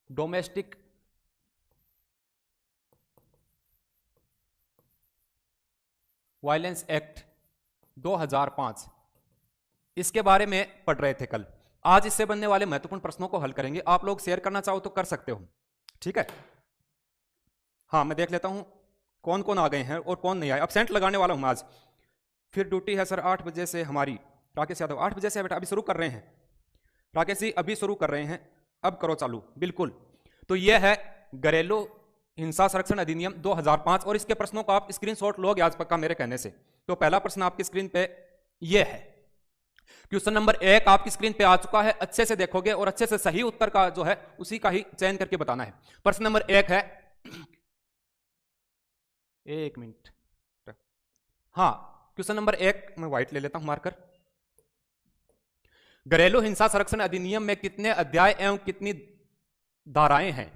Domestic violence act 2005, इसके बारे में पढ़ रहे थे कल। आज इससे बनने वाले महत्वपूर्ण प्रश्नों को हल करेंगे। आप लोग शेयर करना चाहो तो कर सकते हो, ठीक है। हाँ, मैं देख लेता हूं कौन कौन आ गए हैं और कौन नहीं आए। एब्सेंट लगाने वाला हूं आज, फिर ड्यूटी है सर 8 बजे से हमारी। राकेश यादव 8 बजे से बेटा, अभी शुरू कर रहे हैं। राकेश जी अभी शुरू कर रहे हैं, अब करो चालू। बिल्कुल, तो यह है घरेलू हिंसा संरक्षण अधिनियम 2005 और इसके प्रश्नों को आप स्क्रीनशॉट लोगे आज पक्का मेरे कहने से। तो पहला प्रश्न आपकी स्क्रीन पे यह है, क्वेश्चन नंबर 1 आपकी स्क्रीन पे आ चुका है। अच्छे से देखोगे और अच्छे से सही उत्तर का जो है उसी का ही चयन करके बताना है। प्रश्न नंबर 1 है, एक मिनट, हाँ क्वेश्चन नंबर 1 मैं व्हाइट ले लेता हूं मार्कर। घरेलू हिंसा संरक्षण अधिनियम में कितने अध्याय एवं कितनी धाराएं हैं?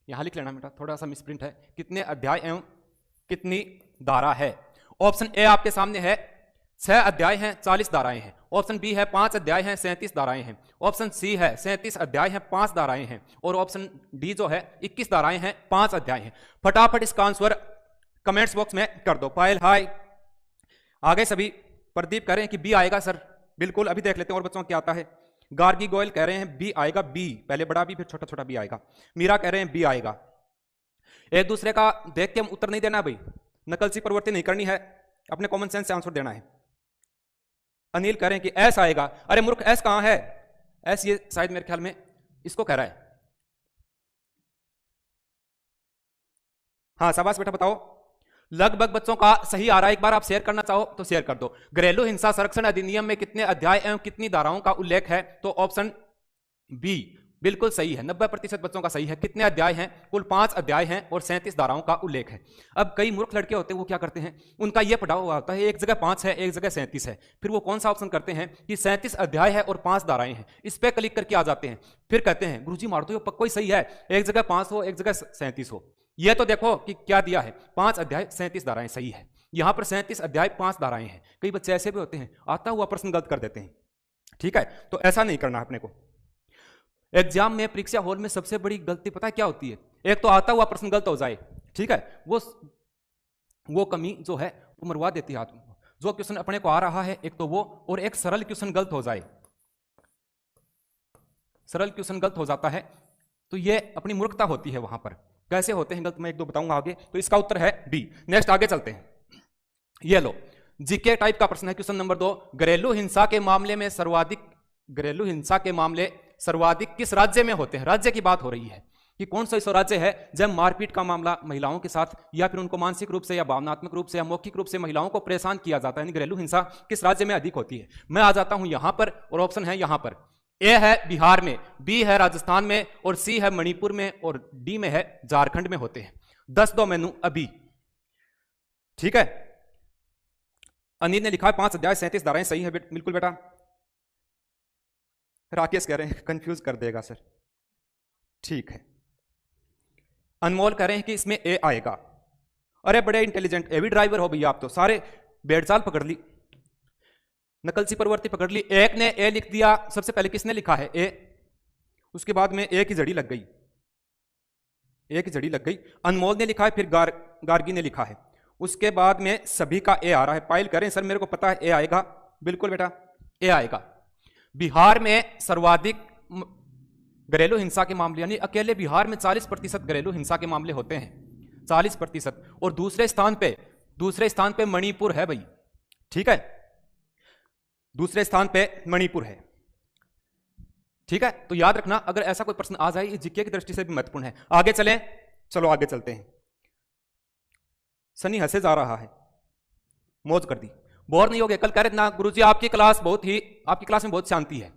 यहां लिख लेना बेटा, थोड़ा सा मिसप्रिंट है। कितने अध्याय एवं कितनी धारा है? ऑप्शन ए आपके सामने है 6 अध्याय हैं 40 धाराएं हैं। ऑप्शन बी है 5 अध्याय हैं 37 धाराएं हैं। ऑप्शन सी है 37 अध्याय हैं 5 धाराएं हैं। और ऑप्शन डी जो है 21 धाराएं हैं 5 अध्याय हैं। फटाफट इसका आंसर कमेंट्स बॉक्स में कर दो। पायल हाय, आगे सभी। प्रदीप कह रहे हैं कि बी आएगा सर, बिल्कुल अभी देख लेते हैं और बच्चों क्या आता है। गार्गी गोयल कह रहे हैं बी आएगा, बी पहले बड़ा बी फिर छोटा छोटा बी आएगा। मीरा कह रहे हैं बी आएगा। एक दूसरे का देख के हम उत्तर नहीं देना भाई, नकल सी प्रवृत्ति नहीं करनी है, अपने कॉमन सेंस से आंसर देना है। अनिल कह रहे हैं कि एस आएगा। अरे मूर्ख, एस कहां है? एस ये शायद मेरे ख्याल में इसको कह रहा है। हाँ शाबाश बेटा, बताओ। लगभग बच्चों का सही आ रहा है। एक बार आप शेयर करना चाहो तो शेयर कर दो। घरेलू हिंसा संरक्षण अधिनियम में कितने अध्याय एवं कितनी धाराओं का उल्लेख है? तो ऑप्शन बी बिल्कुल सही है। 90% बच्चों का सही है। कितने अध्याय हैं? कुल 5 अध्याय हैं और 37 धाराओं का उल्लेख है। अब कई मूर्ख लड़के होते हैं, वो क्या करते हैं, उनका यह पढ़ा हुआ होता है एक जगह 5 है एक जगह 37 है। फिर वो कौन सा ऑप्शन करते हैं कि 37 अध्याय है और 5 धाराएं हैं, इस पर क्लिक करके आ जाते हैं। फिर कहते हैं गुरुजी मार दो, ये पक्का ही सही है, एक जगह 5 हो एक जगह 37 हो। यह तो देखो कि क्या दिया है, 5 अध्याय 37 धाराएं सही है। यहां पर 37 अध्याय 5 धाराएं हैं। कई बच्चे ऐसे भी होते हैं, आता हुआ प्रश्न गलत कर देते हैं, ठीक है। तो ऐसा नहीं करना अपने को। एग्जाम में परीक्षा हॉल में सबसे बड़ी गलती पता है क्या होती है? एक तो आता हुआ प्रश्न गलत हो जाए, ठीक है, वो कमी जो है वो मरवा देती है आदमी को। जो क्वेश्चन अपने को आ रहा है एक तो वो, और एक सरल क्वेश्चन गलत हो जाए, सरल क्वेश्चन गलत हो जाता है तो ये अपनी मूर्खता होती है। वहां पर कैसे होते हैं गलत मैं 1-2 बताऊंगा आगे। तो इसका उत्तर है डी। नेक्स्ट आगे चलते हैं। ये लो जीके टाइप का प्रश्न है। क्वेश्चन नंबर 2, घरेलू हिंसा के मामले में घरेलू हिंसा के मामले सर्वाधिक किस राज्य में होते हैं? राज्य की बात हो रही है कि कौन सा ऐसा राज्य है जब मारपीट का मामला महिलाओं के साथ या फिर उनको मानसिक रूप से या भावनात्मक रूप से या मौखिक रूप से महिलाओं को परेशान किया जाता है। घरेलू हिंसा किस राज्य में अधिक होती है? मैं आ जाता हूं यहां पर और ऑप्शन है यहां पर। ए है बिहार में, बी है राजस्थान में और सी है मणिपुर में और डी में है झारखंड में होते हैं। 10 दो मैनू अभी, ठीक है। अनिल ने लिखा है 5 अध्याय 37 धाराएं सही है बिल्कुल बेटा। राकेश कह रहे हैं कंफ्यूज कर देगा सर, ठीक है। अनमोल कह रहे हैं कि इसमें ए आएगा। अरे बड़े इंटेलिजेंट एवी ड्राइवर हो भैया आप तो, सारे बेड़चाल पकड़ ली, नकल सी प्रवृत्ति पकड़ ली। एक ने ए लिख दिया, सबसे पहले किसने लिखा है ए, उसके बाद में ए की जड़ी लग गई, ए की जड़ी लग गई। अनमोल ने लिखा है, फिर गार्गी ने लिखा है, उसके बाद में सभी का ए आ रहा है। पायल करें सर मेरे को पता है ए आएगा, बिल्कुल बेटा ए आएगा। बिहार में सर्वाधिक घरेलू हिंसा के मामले, यानी अकेले बिहार में 40% घरेलू हिंसा के मामले होते हैं, 40%। और दूसरे स्थान पे मणिपुर है भाई, ठीक है, दूसरे स्थान पे मणिपुर है, ठीक है। तो याद रखना अगर ऐसा कोई प्रश्न आ जाए, ये जीके की दृष्टि से भी महत्वपूर्ण है। आगे चलें, चलो आगे चलते हैं। सनी हंसे जा रहा है, मौज कर दी, बोर नहीं हो गए? कल कह रहे ना गुरुजी आपकी क्लास में बहुत शांति है।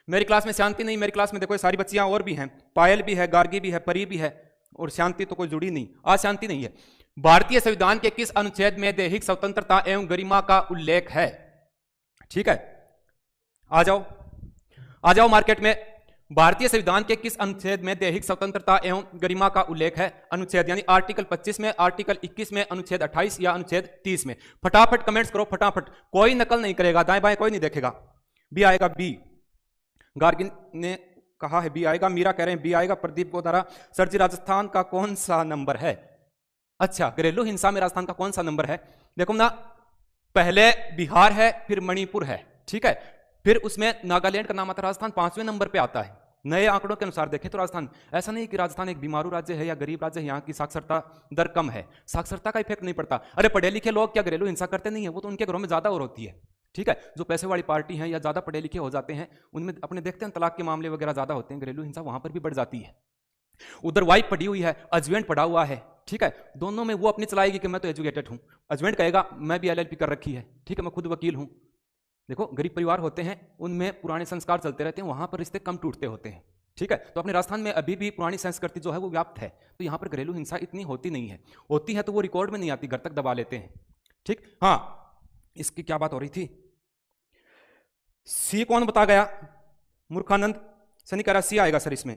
मेरी क्लास में शांति नहीं, मेरी क्लास में देखो सारी बच्चियां और भी हैं, पायल भी है, गार्गी भी है, परी भी है, और शांति तो कोई जुड़ी नहीं, आज शांति नहीं है। भारतीय संविधान के किस अनुच्छेद में दैहिक स्वतंत्रता एवं गरिमा का उल्लेख है? ठीक है, आ जाओ मार्केट में। भारतीय संविधान के किस अनुच्छेद में दैहिक स्वतंत्रता एवं गरिमा का उल्लेख है? अनुच्छेद यानी आर्टिकल 25 में, आर्टिकल 21 में, अनुच्छेद 28 या अनुच्छेद 30 में? फटाफट कमेंट्स करो, फटाफट, कोई नकल नहीं करेगा, दाएं बाएं कोई नहीं देखेगा। बी आएगा, बी। गार्गी ने कहा है बी आएगा, मीरा कह रहे हैं बी आएगा, प्रदीप गोदारा। सर जी राजस्थान का कौन सा नंबर है? अच्छा, घरेलू हिंसा में राजस्थान का कौन सा नंबर है? देखो ना, पहले बिहार है, फिर मणिपुर है, ठीक है, फिर उसमें नागालैंड का नाम आता है, राजस्थान 5वें नंबर पे आता है नए आंकड़ों के अनुसार देखें तो। राजस्थान, ऐसा नहीं कि राजस्थान एक बीमारू राज्य है या गरीब राज्य है, यहाँ की साक्षरता दर कम है, साक्षरता का इफेक्ट नहीं पड़ता। अरे पढ़े लिखे लोग क्या घरेलू हिंसा करते नहीं है? वो तो उनके घरों में ज्यादा और होती है, ठीक है। जो पैसे वाली पार्टी है या ज्यादा पढ़े लिखे हो जाते हैं, उनमें अपने देखते हैं तलाक के मामले वगैरह ज्यादा होते हैं, घरेलू हिंसा वहां पर भी बढ़ जाती है। उधर वाइफ पढ़ी हुई है, हस्बैंड पढ़ा हुआ है, ठीक है, दोनों में वो अपनी चलाएगी कि मैं तो एजुकेटेड हूं, हस्बैंड कहेगा मैं भी LLB कर रखी है, ठीक है, मैं खुद वकील हूं। देखो गरीब परिवार होते हैं, उनमें पुराने संस्कार चलते रहते हैं, वहां पर रिश्ते कम टूटते होते हैं, ठीक है। तो अपने राजस्थान में अभी भी पुरानी संस्कृति जो है वो व्याप्त है, तो यहाँ पर घरेलू हिंसा इतनी होती नहीं है, होती है तो वो रिकॉर्ड में नहीं आती, घर तक दबा लेते हैं, ठीक। हाँ, इसकी क्या बात हो रही थी? सी कौन बता गया? मूर्खानंद। सनी कह रहा सी आएगा सर इसमें,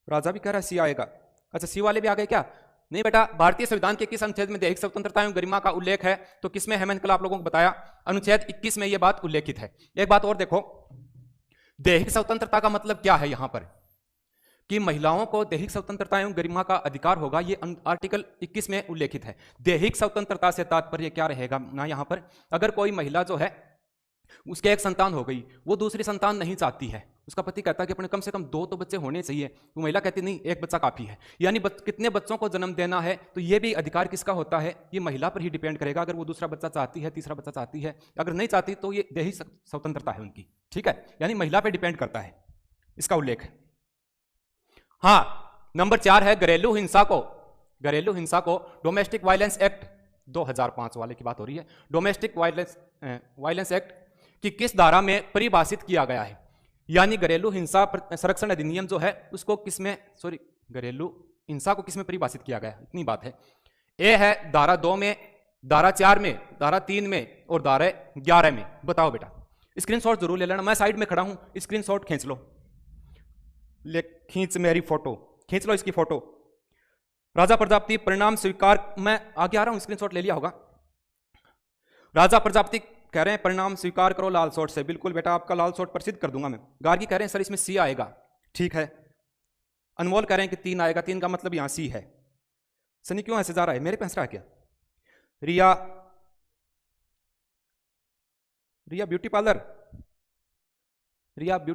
राजा भी कह रहा सी आएगा। अच्छा, सी वाले भी आ गए क्या? नहीं बेटा, भारतीय संविधान के किस अनुच्छेद में दैहिक स्वतंत्रता एवं गरिमा का उल्लेख है? तो किसमें है? मैंने कल आप लोगों को बताया, अनुच्छेद 21 में यह बात उल्लेखित है। एक बात और देखो, दैहिक स्वतंत्रता का मतलब क्या है यहां पर, कि महिलाओं को दैहिक स्वतंत्रता एवं गरिमा का अधिकार होगा, ये आर्टिकल 21 में उल्लेखित है। दैहिक स्वतंत्रता से तात्पर्य क्या रहेगा ना, यहां पर अगर कोई महिला जो है उसके एक संतान हो गई, वो दूसरी संतान नहीं चाहती है, उसका पति कहता है कि अपने कम से कम 2 तो बच्चे होने चाहिए, वो महिला कहती नहीं, एक बच्चा काफी है। यानी कितने बच्चों को जन्म देना है, तो ये भी अधिकार किसका होता है? ये महिला पर ही डिपेंड करेगा। अगर वो दूसरा बच्चा चाहती है, तीसरा बच्चा चाहती है, अगर नहीं चाहती तो ये दैहिक स्वतंत्रता है उनकी, ठीक है, यानी महिला पर डिपेंड करता है, इसका उल्लेख है। हाँ, नंबर 4 है घरेलू हिंसा को डोमेस्टिक वायलेंस एक्ट 2005 वाले की बात हो रही है, डोमेस्टिक वायलेंस एक्ट कि किस धारा में परिभाषित किया गया है? यानी घरेलू हिंसा संरक्षण अधिनियम जो है उसको किसमें, घरेलू हिंसा को किसमें परिभाषित किया गया, इतनी बात है। ए है धारा 2 में, धारा 4 में, धारा 3 में और धारा 11 में। बताओ बेटा, स्क्रीनशॉट जरूर ले लेना, मैं साइड में खड़ा हूं, स्क्रीनशॉट खींच लो, खींच मेरी फोटो, खींच लो इसकी फोटो। राजा प्रजापति परिणाम स्वीकार, मैं आगे आ रहा हूं, स्क्रीनशॉट ले लिया होगा। राजा प्रजापति कह रहे हैं परिणाम स्वीकार करो लाल शॉट से। बिल्कुल बेटा, आपका लाल शॉट प्रसिद्ध कर दूंगा मैं। गार्गी कह रहे हैं सर इसमें सी आएगा, ठीक है। अनमोल कह रहे हैं कि 3 आएगा, 3 का मतलब यहां सी है। सनी क्यों ऐसे जा रहा है, मेरे पे हंस रहा है क्या? रिया ब्यूटी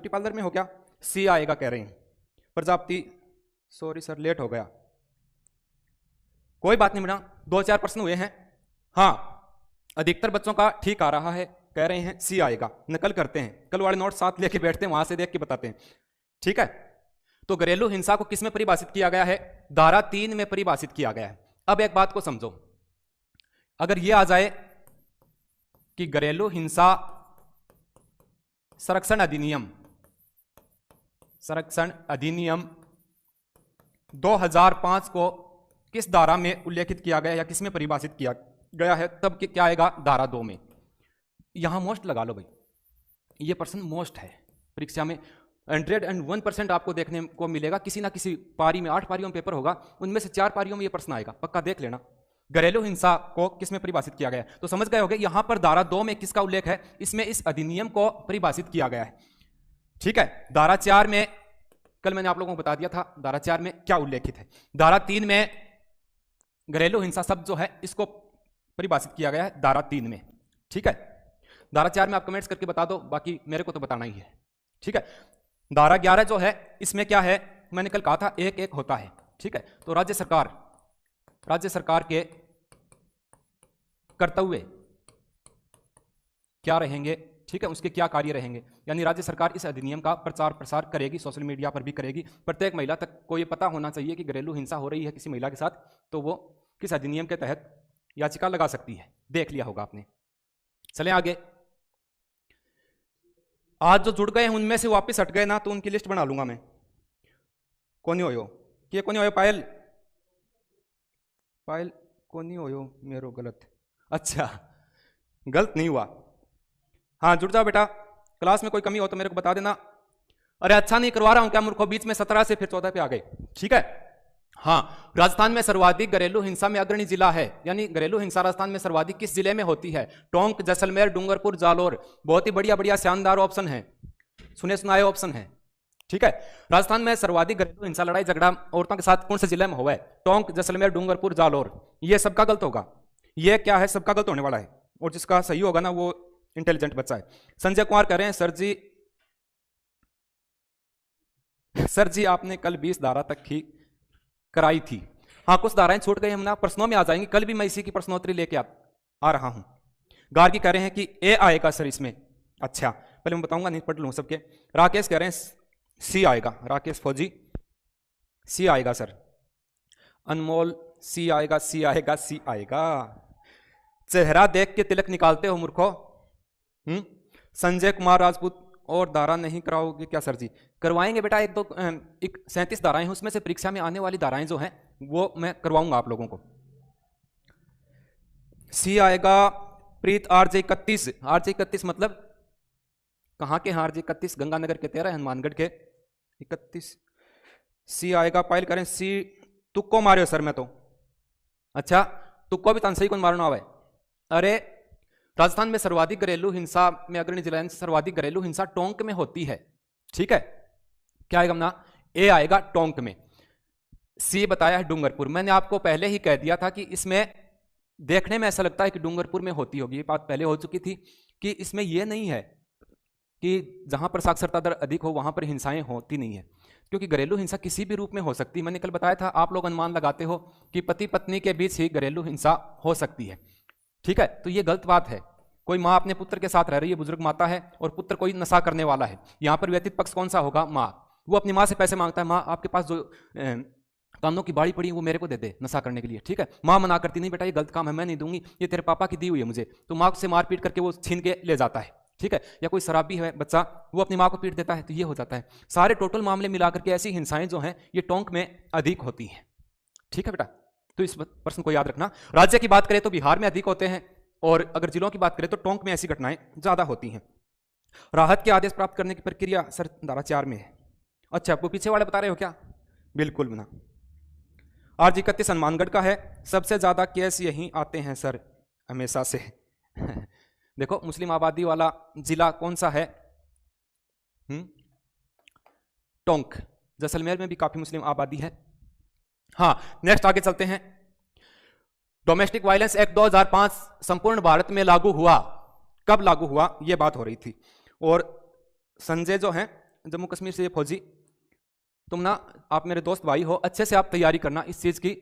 पार्लर में हो क्या? सी आएगा कह रहे हैं। प्रजापति सॉरी सर लेट हो गया, कोई बात नहीं बेटा, 2-4 प्रश्न हुए हैं। हाँ, अधिकतर बच्चों का ठीक आ रहा है, कह रहे हैं सी आएगा। नकल करते हैं, कल वाले नोट साथ लेके बैठते हैं, वहां से देख के बताते हैं, ठीक है। तो घरेलू हिंसा को किस में परिभाषित किया गया है? धारा 3 में परिभाषित किया गया है। अब एक बात को समझो, अगर यह आ जाए कि घरेलू हिंसा संरक्षण अधिनियम 2005 को किस धारा में उल्लेखित किया गया या किस में परिभाषित किया गया है, तब क्या आएगा? धारा 2 में। यहां मोस्ट लगा लो भाई, ये प्रश्न मोस्ट है परीक्षा में, 101% आपको देखने को मिलेगा। किसी ना किसी पारी में, 8 पारियों में पेपर होगा, उनमें से 4 पारियों में ये प्रश्न आएगा, पक्का देख लेना। घरेलू हिंसा को किस में परिभाषित किया गया है, तो समझ गए होंगे यहां पर धारा 2 में किसका उल्लेख है, इसमें इस अधिनियम को परिभाषित किया गया है, ठीक है। धारा 4 में कल मैंने आप लोगों को बता दिया था धारा 4 में क्या उल्लेखित है। धारा 3 में घरेलू हिंसा शब्द जो है इसको परिभाषित किया गया है धारा 3 में, ठीक है। धारा 4 में आप कमेंट्स करके बता दो, बाकी मेरे को तो बताना ही है, ठीक है। धारा 11 जो है इसमें क्या है, मैंने कल कहा था 1-1 होता है, ठीक है। तो राज्य सरकार के कर्तव्य क्या रहेंगे, ठीक है, उसके क्या कार्य रहेंगे। यानी राज्य सरकार इस अधिनियम का प्रचार प्रसार करेगी, सोशल मीडिया पर भी करेगी। प्रत्येक महिला तक को ये पता होना चाहिए कि घरेलू हिंसा हो रही है किसी महिला के साथ, तो वो किस अधिनियम के तहत याचिका लगा सकती है, देख लिया होगा आपने। चलें आगे। आज जो जुड़ गए हैं उनमें से वापस हट गए ना, तो उनकी लिस्ट बना लूंगा मैं। कोनी होयो के कोनी होयो, पायल कोनी होयो, मेरो गलत, अच्छा गलत नहीं हुआ। हाँ जुड़ जाओ बेटा, क्लास में कोई कमी हो तो मेरे को बता देना। अरे अच्छा नहीं करवा रहा हूं क्या मूर्खों, बीच में 17 से फिर 14 पे आ गए, ठीक है। हाँ, राजस्थान में सर्वाधिक घरेलू हिंसा में अग्रणी जिला है, यानी घरेलू हिंसा राजस्थान में सर्वाधिक किस जिले में होती है? टोंक, जैसलमेर, डूंगरपुर, जालोर। बहुत ही बढ़िया बढ़िया शानदार ऑप्शन है, सुने सुनाए ऑप्शन है, ठीक है। राजस्थान में सर्वाधिक घरेलू हिंसा लड़ाई झगड़ा औरतों के साथ कौन से जिले में हुआ है? टोंक, जैसलमेर, डूंगरपुर, जालोर। ये सबका गलत होगा, ये क्या है, सबका गलत होने वाला है, और जिसका सही होगा ना वो इंटेलिजेंट बच्चा है। संजय कुमार कह रहे हैं सर जी आपने कल 20 धारा तक की कराई थी। हाँ, कुछ धाराएं छूट गई, हम ना प्रश्नों में आ जाएंगे, कल भी मैं इसी की प्रश्नोत्तरी लेके आ रहा हूं। गार्गी कह रहे हैं कि ए आएगा सर इसमें। अच्छा, पहले मैं बताऊंगा, नहीं पढ़ लूं सबके। राकेश कह रहे हैं सी आएगा, राकेश फौजी सी आएगा सर। अनमोल सी आएगा, सी आएगा, सी आएगा। चेहरा देख के तिलक निकालते हो मूर्खो। संजय कुमार राजपूत और धारा नहीं कराओगे क्या सर जी? करवाएंगे बेटा, एक 37 धाराएं हैं, उसमें से परीक्षा में आने वाली धाराएं जो हैं वो मैं करवाऊंगा आप लोगों को। सी आएगा। प्रीत आरजे 31 मतलब कहां के? आरजे 31 गंगानगर के 13, हनुमानगढ़ के 31। सी आएगा। पायल करें सी। तुक्को मारे सर मैं तो। अच्छा, तुक्को भी तानसई कौन मारना है? अरे राजस्थान में सर्वाधिक घरेलू हिंसा में अग्रणी जिला, सर्वाधिक घरेलू हिंसा टोंक में होती है। ठीक है, क्या आएगा ना? ए आएगा टोंक में। सी बताया है डूंगरपुर। मैंने आपको पहले ही कह दिया था कि इसमें देखने में ऐसा लगता है कि डूंगरपुर में होती होगी, ये बात पहले हो चुकी थी कि इसमें यह नहीं है कि जहां पर साक्षरता दर अधिक हो वहां पर हिंसाएं होती नहीं है, क्योंकि घरेलू हिंसा किसी भी रूप में हो सकती है। मैंने कल बताया था, आप लोग अनुमान लगाते हो कि पति पत्नी के बीच ही घरेलू हिंसा हो सकती है। ठीक है, तो ये गलत बात है। कोई माँ अपने पुत्र के साथ रह रही है, बुजुर्ग माता है, और पुत्र कोई नशा करने वाला है, यहां पर व्यतीत पक्ष कौन सा होगा? माँ। वो अपनी माँ से पैसे मांगता है, माँ आपके पास जो कानों की बाड़ी पड़ी है वो मेरे को दे दे नशा करने के लिए। ठीक है, माँ मना करती, नहीं बेटा ये गलत काम है, मैं नहीं दूंगी, ये तेरे पापा की दी हुई है मुझे, तो माँ से मारपीट करके वो छीन के ले जाता है। ठीक है, या कोई शराबी है बच्चा, वो अपनी माँ को पीट देता है, तो ये हो जाता है। सारे टोटल मामले मिलाकर के ऐसी हिंसाएं जो हैं ये टोंक में अधिक होती हैं। ठीक है बेटा, तो इस प्रश्न को याद रखना। राज्य की बात करें तो बिहार में अधिक होते हैं, और अगर जिलों की बात करें तो टोंक में ऐसी घटनाएं ज्यादा होती हैं। राहत के आदेश प्राप्त करने की प्रक्रिया सर धारा 4 में है। अच्छा, आपको पीछे वाले बता रहे हो क्या? बिल्कुल बना। आरजी 31 हनुमानगढ़ का है। सबसे ज्यादा केस यहीं आते हैं सर हमेशा से। देखो, मुस्लिम आबादी वाला जिला कौन सा है? टोंक। जैसलमेर में भी काफी मुस्लिम आबादी है। हाँ, नेक्स्ट आगे चलते हैं। डोमेस्टिक वायलेंस एक्ट 2005 संपूर्ण भारत में लागू हुआ। कब लागू हुआ यह बात हो रही थी। और संजय जो है जम्मू कश्मीर से फौजी, तुम ना, आप मेरे दोस्त भाई हो, अच्छे से आप तैयारी करना इस चीज की।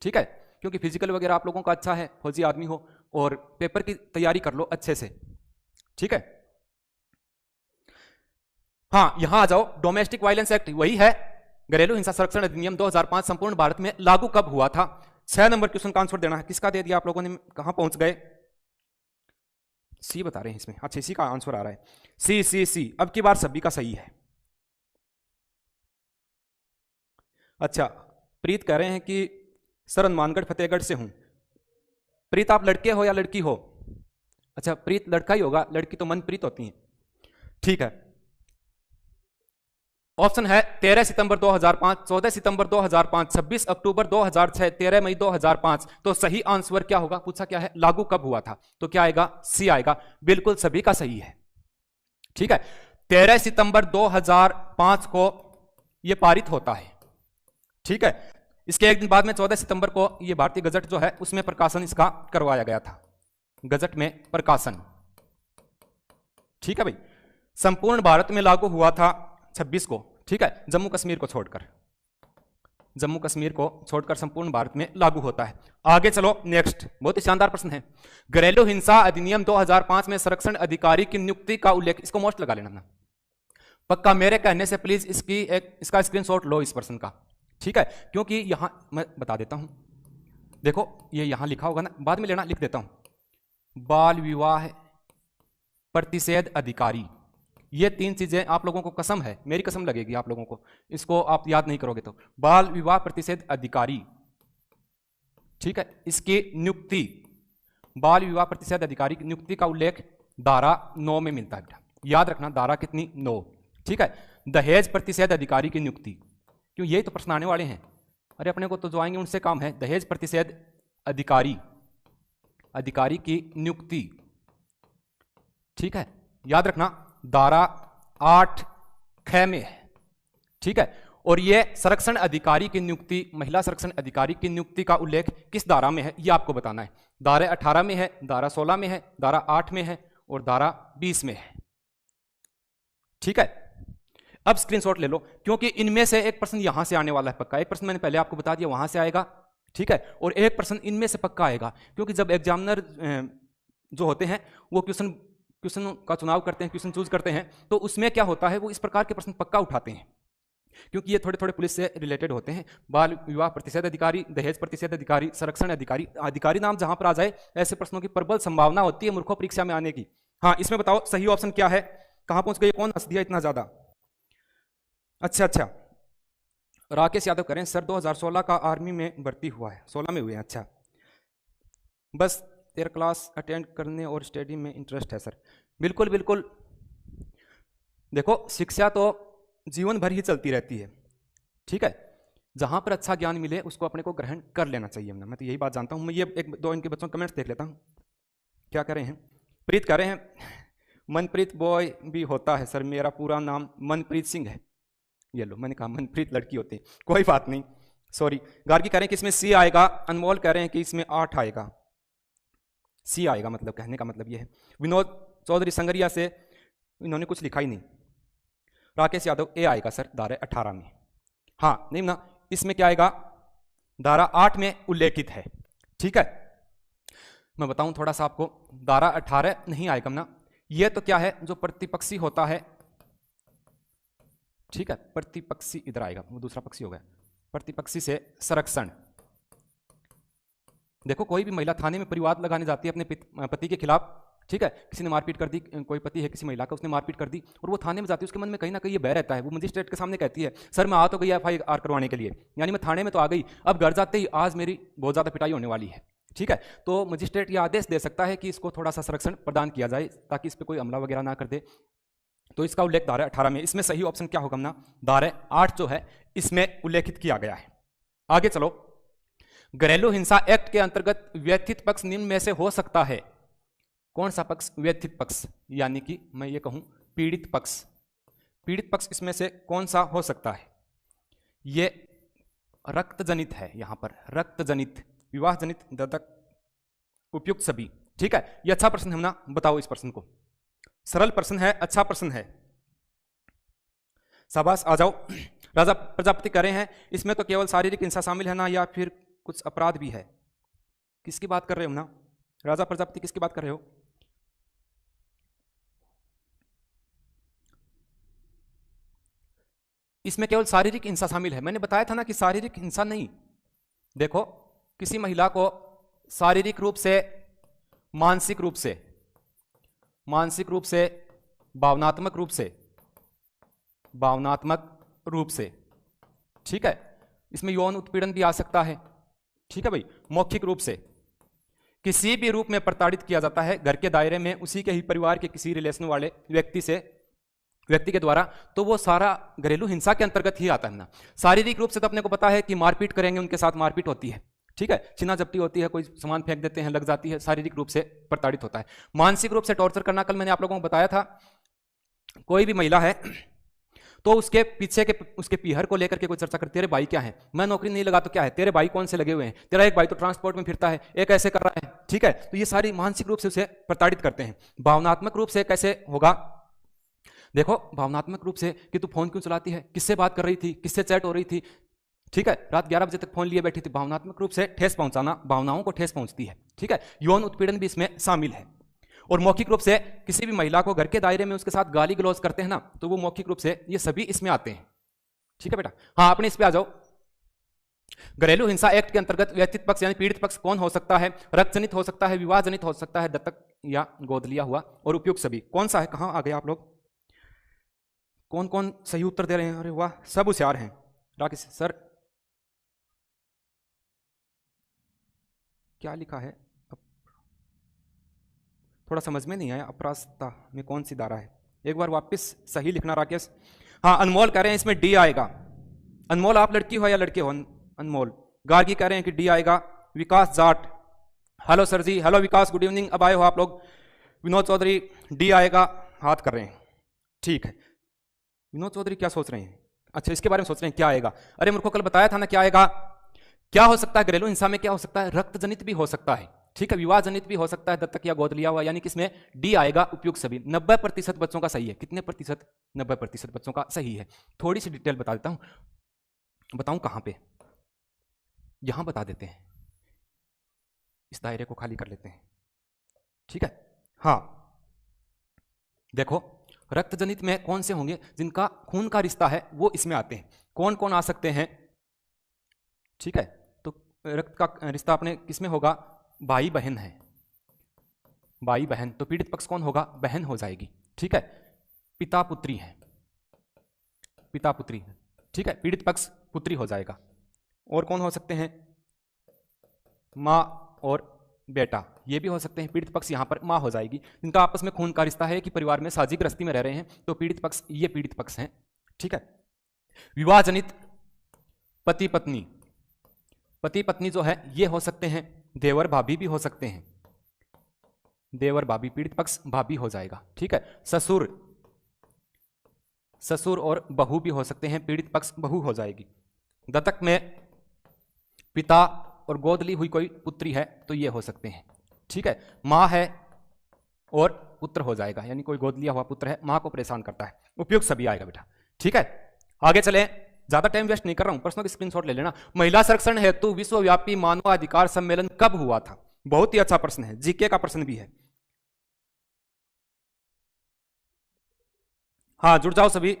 ठीक है, क्योंकि फिजिकल वगैरह आप लोगों का अच्छा है, फौजी आदमी हो, और पेपर की तैयारी कर लो अच्छे से। ठीक है, हाँ यहां आ जाओ। डोमेस्टिक वायलेंस एक्ट वही है, घरेलू हिंसा संरक्षण अधिनियम 2005 संपूर्ण भारत में लागू कब हुआ था? 6 नंबर क्वेश्चन का आंसर देना है। किसका दे दिया आप लोगों ने? कहां पहुंच गए? सी बता रहे हैं इसमें। अच्छा, इसी का आंसर आ रहा है, सी। अब की बार सभी का सही है। अच्छा, प्रीत कह रहे हैं कि सर हनुमानगढ़ फतेहगढ़ से हूं। प्रीत आप लड़के हो या लड़की हो? अच्छा, प्रीत लड़का ही होगा, लड़की तो मनप्रीत होती हैं। ठीक है, ऑप्शन है 13 सितंबर 2005, 14 सितंबर 2005, 26 अक्टूबर 2006, 13 मई 2005। तो सही आंसर क्या होगा? पूछा क्या है, लागू कब हुआ था, तो क्या आएगा? सी आएगा। बिल्कुल सभी का सही है। ठीक है, 13 सितंबर 2005 को यह पारित होता है। ठीक है, इसके एक दिन बाद में 14 सितंबर को यह भारतीय गजट जो है उसमें प्रकाशन इसका करवाया गया था, गजट में प्रकाशन। ठीक है भाई, संपूर्ण भारत में लागू हुआ था 26 को। ठीक है, जम्मू कश्मीर को छोड़कर, जम्मू कश्मीर को छोड़कर संपूर्ण भारत में लागू होता है। आगे चलो, नेक्स्ट बहुत ही शानदार प्रश्न है। घरेलू हिंसा अधिनियम 2005 में संरक्षण अधिकारी की नियुक्ति का उल्लेख, इसको मोस्ट लगा लेना ना पक्का, मेरे कहने से प्लीज इसका स्क्रीनशॉट लो इस प्रश्न का। ठीक है, क्योंकि यहां मैं बता देता हूं, देखो ये यहां लिखा होगा ना, बाद में लेना, लिख देता हूं। बाल विवाह प्रतिषेध अधिकारी, ये 3 चीजें आप लोगों को, कसम है, मेरी कसम लगेगी आप लोगों को, इसको आप याद नहीं करोगे तो। बाल विवाह प्रतिषेध अधिकारी, ठीक है, इसकी नियुक्ति, बाल विवाह प्रतिषेध अधिकारी की नियुक्ति का उल्लेख धारा 9 में मिलता है। याद रखना, धारा कितनी? 9। ठीक है, दहेज प्रतिषेध अधिकारी की नियुक्ति, क्यों यही तो प्रश्न आने वाले हैं। अरे अपने को तो जो आएंगे उनसे काम है। दहेज प्रतिषेध अधिकारी, अधिकारी की नियुक्ति, ठीक है, याद रखना धारा 8 ख में है। ठीक है। और ये संरक्षण अधिकारी की नियुक्ति, महिला संरक्षण अधिकारी की नियुक्ति का उल्लेख किस धारा में है, ये आपको बताना है। धारा 18 में है, धारा 16 में है, धारा 8 में है और धारा 20 में है। ठीक है, अब स्क्रीनशॉट ले लो, क्योंकि इनमें से एक प्रश्न यहां से आने वाला है पक्का। एक प्रश्न मैंने पहले आपको बता दिया वहां से आएगा, ठीक है, और एक प्रश्न इनमें से पक्का आएगा, क्योंकि जब एग्जामिनर जो होते हैं वो क्वेश्चन का चुनाव करते हैं, क्वेश्चन चूज करते हैं, तो उसमें क्या होता है, वो इस प्रकार के प्रश्न पक्का उठाते हैं, क्योंकि ये थोड़े थोड़े पुलिस से रिलेटेड होते हैं। बाल विवाह प्रतिषेध अधिकारी, दहेज प्रतिषेध अधिकारी, संरक्षण अधिकारी, अधिकारी नाम जहां पर आ जाए ऐसे प्रश्नों की प्रबल संभावना होती है मूर्खों परीक्षा में आने की। हाँ, इसमें बताओ सही ऑप्शन क्या है, कहां पहुंच गए, कौन हंस दिया इतना ज्यादा। अच्छा, राकेश यादव करें सर 2016 का आर्मी में भर्ती हुआ है, 16 में हुए हैं। अच्छा, बस तेरा क्लास अटेंड करने और स्टडी में इंटरेस्ट है सर। बिल्कुल बिल्कुल, देखो शिक्षा तो जीवन भर ही चलती रहती है, ठीक है, जहां पर अच्छा ज्ञान मिले उसको अपने को ग्रहण कर लेना चाहिए ना, मैं तो यही बात जानता हूं। मैं ये एक दो इनके बच्चों के कमेंट्स देख लेता हूं, क्या कर रहे हैं। प्रीत कह रहे हैं मनप्रीत बॉय भी होता है सर, मेरा पूरा नाम मनप्रीत सिंह है। ये लो, मैंने कहा मनप्रीत लड़की होती है, कोई बात नहीं, सॉरी। गार्गी कह रहे हैं कि इसमें सी आएगा, अनमोल कह रहे हैं कि इसमें 8 आएगा, सी आएगा, मतलब कहने का मतलब ये है। विनोद चौधरी संगरिया से इन्होंने कुछ लिखा ही नहीं। राकेश यादव ए आएगा सर धारा 18 में। हाँ नहीं ना, इसमें क्या आएगा, धारा 8 में उल्लेखित है, ठीक है। मैं बताऊं थोड़ा सा आपको, धारा 18 नहीं आएगा ना, ये तो क्या है, जो प्रतिपक्षी होता है, ठीक है, प्रतिपक्षी इधर आएगा, वो दूसरा पक्षी हो गया, प्रतिपक्षी से संरक्षण। देखो कोई भी महिला थाने में परिवाद लगाने जाती है अपने पति के खिलाफ, ठीक है, किसी ने मारपीट कर दी, कोई पति है किसी महिला का, उसने मारपीट कर दी और वो थाने में जाती है, उसके मन में कहीं ना कहीं ये भय रहता है। वो मजिस्ट्रेट के सामने कहती है सर मैं आ तो गई FIR करवाने के लिए, यानी मैं थाने में तो आ गई, अब घर जाते ही आज मेरी बहुत ज़्यादा पिटाई होने वाली है, ठीक है। तो मजिस्ट्रेट ये आदेश दे सकता है कि इसको थोड़ा सा संरक्षण प्रदान किया जाए ताकि इस पर कोई हमला वगैरह ना कर दे। तो इसका उल्लेख धारा 18 में, इसमें सही ऑप्शन क्या होगा ना, धारा 8 जो है इसमें उल्लेखित किया गया है। आगे चलो, घरेलू हिंसा एक्ट के अंतर्गत व्यथित पक्ष निम्न में से हो सकता है। कौन सा पक्ष, व्यथित पक्ष, यानी कि मैं ये कहूं पीड़ित पक्ष। पीड़ित पक्ष इसमें से कौन सा हो सकता है, ये रक्त जनित है, यहां पर रक्त जनित, विवाह जनित, दत्तक, उपयुक्त सभी, ठीक है। ये अच्छा प्रश्न है ना, बताओ इस प्रश्न को, सरल प्रश्न है, अच्छा प्रश्न है, शाबाश, आ जाओ। राजा प्रजापति कह रहे हैं इसमें तो केवल शारीरिक हिंसा शामिल है ना, या फिर कुछ अपराध भी है, किसकी बात कर रहे हो ना राजा प्रजापति, किसकी बात कर रहे हो। इसमें केवल शारीरिक हिंसा शामिल है, मैंने बताया था ना कि शारीरिक हिंसा नहीं। देखो किसी महिला को शारीरिक रूप से, मानसिक रूप से, भावनात्मक रूप से, ठीक है, इसमें यौन उत्पीड़न भी आ सकता है, ठीक है भाई, मौखिक रूप से, किसी भी रूप में प्रताड़ित किया जाता है घर के दायरे में उसी के ही परिवार के किसी रिलेशन वाले व्यक्ति के द्वारा, तो वो सारा घरेलू हिंसा के अंतर्गत ही आता है ना। शारीरिक रूप से तो अपने को पता है कि मारपीट करेंगे, उनके साथ मारपीट होती है, ठीक है, छीना झपटी होती है, कोई सामान फेंक देते हैं, लग जाती है, शारीरिक रूप से प्रताड़ित होता है। मानसिक रूप से टॉर्चर करना, कल मैंने आप लोगों को बताया था, कोई भी महिला है तो उसके पीछे के उसके पीहर को लेकर के कोई चर्चा करती है, तेरे भाई क्या है, मैं नौकरी नहीं लगा तो क्या है, तेरे भाई कौन से लगे हुए हैं, तेरा एक भाई तो ट्रांसपोर्ट में फिरता है, एक ऐसे कर रहा है, ठीक है। तो ये सारी मानसिक रूप से उसे प्रताड़ित करते हैं। भावनात्मक रूप से कैसे होगा, देखो भावनात्मक रूप से कि तू फोन क्यों चलाती है, किससे बात कर रही थी, किससे चैट हो रही थी, ठीक है, रात 11 बजे तक फोन लिए बैठी थी, भावनात्मक रूप से ठेस पहुंचाना, भावनाओं को ठेस पहुंचती है, ठीक है। यौन उत्पीड़न भी इसमें शामिल है। और मौखिक रूप से किसी भी महिला को घर के दायरे में उसके साथ गाली गलौज करते हैं ना, तो वो मौखिक रूप से, ये सभी इसमें आते हैं, ठीक है बेटा। हाँ अपने इस पे आ जाओ, घरेलू हिंसा एक्ट के अंतर्गत व्यथित पक्ष यानी पीड़ित पक्ष कौन हो सकता है, रक्त जनित हो सकता है, विवाह जनित हो सकता है, दत्तक या गोद लिया हुआ, और उपयुक्त सभी। कौन सा है, कहां आ गए आप लोग, कौन कौन सही उत्तर दे रहे हैं, अरे वाह सब होशियार हैं। राकेश सर क्या लिखा है, थोड़ा समझ में नहीं आया, अपराधता में कौन सी धारा है, एक बार वापस सही लिखना राकेश। हाँ अनमोल कह रहे हैं इसमें डी आएगा। अनमोल आप लड़की हो या लड़के हो, अनमोल। गार्गी कह रहे हैं कि डी आएगा। विकास जाट, हेलो सर जी, हेलो विकास, गुड इवनिंग, अब आए हो आप लोग। विनोद चौधरी डी आएगा, हाथ कर रहे हैं, ठीक है। विनोद चौधरी क्या सोच रहे हैं, अच्छा, इसके बारे में सोच रहे हैं क्या आएगा। अरे मेरे को कल बताया था ना क्या आएगा। क्या हो सकता है घरेलू हिंसा में? क्या हो सकता है? रक्त जनित भी हो सकता है, ठीक है, विवाह जनित भी हो सकता है, दत्तक या गोद लिया हुआ, यानी कि इसमें डी आएगा उपयुक्त सभी। 90% बच्चों का सही है। कितने प्रतिशत? 90% बच्चों का सही है। थोड़ी सी डिटेल बता देता हूं, बताऊं कहां पे? यहां बता देते हैं, इस दायरे को खाली कर लेते हैं, ठीक है। हाँ देखो, रक्त जनित में कौन से होंगे? जिनका खून का रिश्ता है वो इसमें आते हैं। कौन कौन आ सकते हैं? ठीक है, तो रक्त का रिश्ता अपने किसमें होगा? भाई बहन है, भाई बहन, तो पीड़ित पक्ष कौन होगा? बहन हो जाएगी, ठीक है। पिता पुत्री है, पिता पुत्री है, ठीक है, पीड़ित पक्ष पुत्री हो जाएगा। और कौन हो सकते हैं? माँ और बेटा, ये भी हो सकते हैं। पीड़ित पक्ष यहां पर माँ हो जाएगी। जिनका आपस में खून का रिश्ता है कि परिवार में साझी गृहस्थी में रह रहे हैं, तो पीड़ित पक्ष ये पीड़ित पक्ष हैं, ठीक है। विवाह जनित पति पत्नी, पति पत्नी जो है ये हो सकते हैं। देवर भाभी भी हो सकते हैं, देवर भाभी, पीड़ित पक्ष भाभी हो जाएगा, ठीक है। ससुर, ससुर और बहू भी हो सकते हैं, पीड़ित पक्ष बहू हो जाएगी। दत्तक में पिता और गोद ली हुई कोई पुत्री है तो ये हो सकते हैं, ठीक है। माँ है और पुत्र हो जाएगा, यानी कोई गोद लिया हुआ पुत्र है, माँ को परेशान करता है, उपयुक्त सभी आएगा बेटा, ठीक है। आगे चले, ज्यादा टाइम वेस्ट नहीं कर रहा हूं, प्रश्नों की स्क्रीनशॉट ले लेना। महिला संरक्षण हेतु विश्वव्यापी मानवाधिकार सम्मेलन कब हुआ था? बहुत ही अच्छा प्रश्न है, जीके का प्रश्न भी है। हाँ जुड़ जाओ सभी,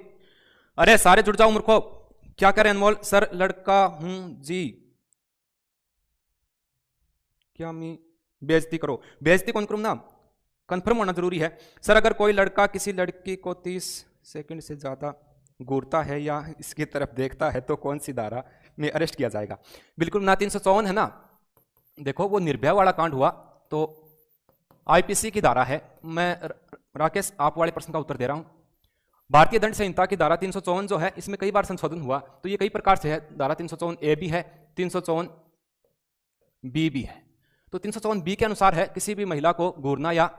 अरे सारे जुड़ जाओ मूर्खों। क्या करें अनमोल? सर लड़का हूं जी। क्या मैं बेइज्जती करो? बेइज्जती कौन करूं ना, कंफर्म होना जरूरी है। सर अगर कोई लड़का किसी लड़की को 30 सेकंड से ज्यादा घूरता है या इसकी तरफ देखता है तो कौन सी धारा में अरेस्ट किया जाएगा? बिल्कुल ना, 354 है ना। देखो वो निर्भया वाला कांड हुआ तो आईपीसी की धारा है। मैं राकेश आप वाले प्रश्न का उत्तर दे रहा हूं। भारतीय दंड संहिता की धारा 354 जो है इसमें कई बार संशोधन हुआ, तो ये कई प्रकार से है। धारा 354 ए भी है, 354 बी भी है। तो 354 बी के अनुसार है किसी भी महिला को घूरना या